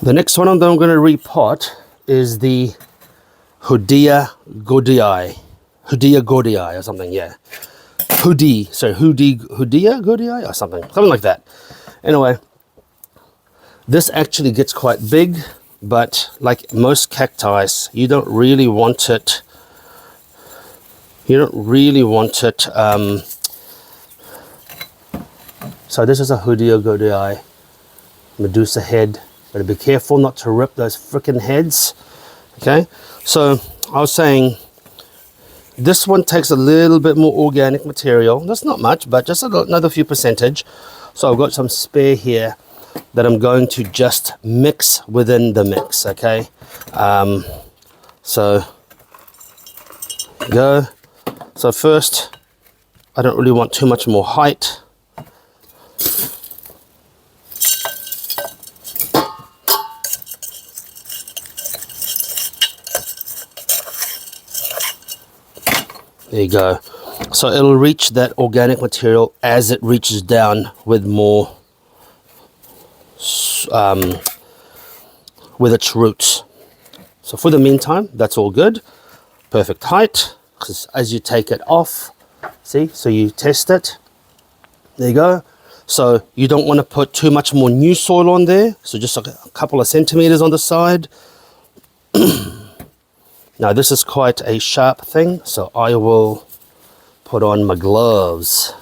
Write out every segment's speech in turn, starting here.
The next one that I'm going to repot is the Hoodia gordonii. Hoodia gordonii or something, yeah. Hoodia gordonii or something like that. Anyway, this actually gets quite big, but like most cacti, you don't really want it. So this is a Hoodia gordonii, Medusa head. Gotta be careful not to rip those freaking heads. Okay, so I was saying this one takes a little bit more organic material. That's not much, but just another few percentage. So I've got some spare here that I'm going to just mix within the mix. Okay, so go. So first, I don't really want too much more height. There you go. So it'll reach that organic material as it reaches down with more, with its roots. So for the meantime, that's all good. Perfect height. Because as you take it off, see, so you test it. There you go. So you don't want to put too much more new soil on there. So just a couple of centimeters on the side. Now this is quite a sharp thing, so I will put on my gloves.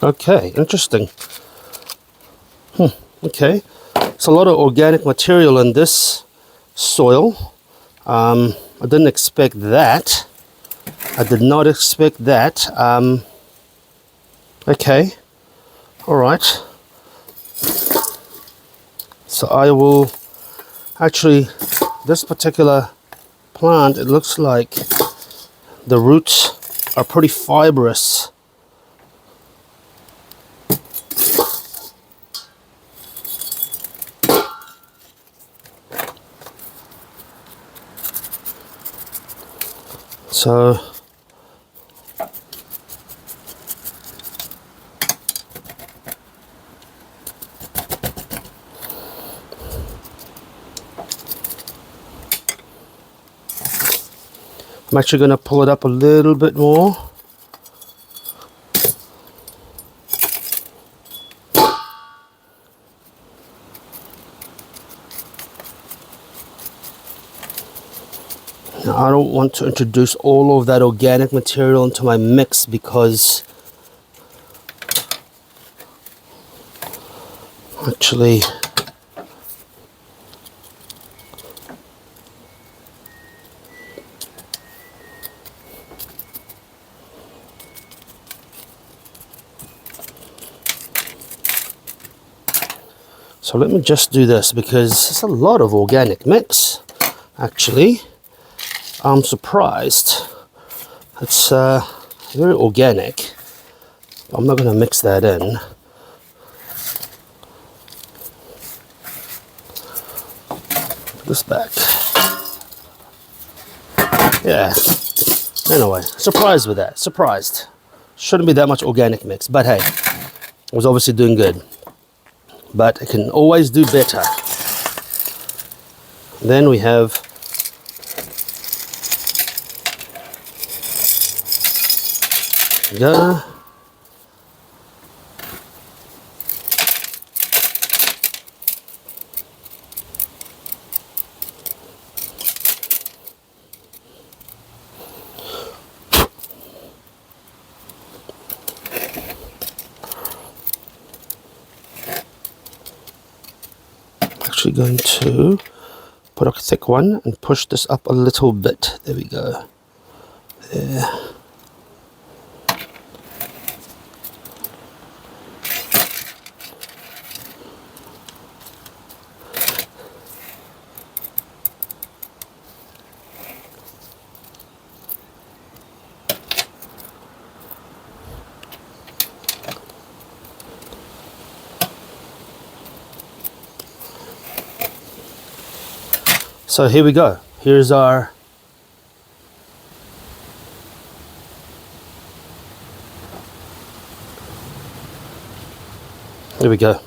Okay, interesting. Okay, it's a lot of organic material in this soil. I didn't expect that. I did not expect that. Okay, all right. So I will actually, this particular plant, it looks like the roots are pretty fibrous. So I'm actually going to pull it up a little bit more. Now, I don't want to introduce all of that organic material into my mix because actually so let me just do this because it's a lot of organic mix. Actually, I'm surprised. It's very organic. I'm not going to mix that in. Put this back. Yeah. Anyway, surprised with that. Surprised. Shouldn't be that much organic mix, but hey, I was obviously doing good. But I can always do better. Then we have go. Actually going to put a thick one and push this up a little bit. There we go. There. So here we go. Here's our here we go.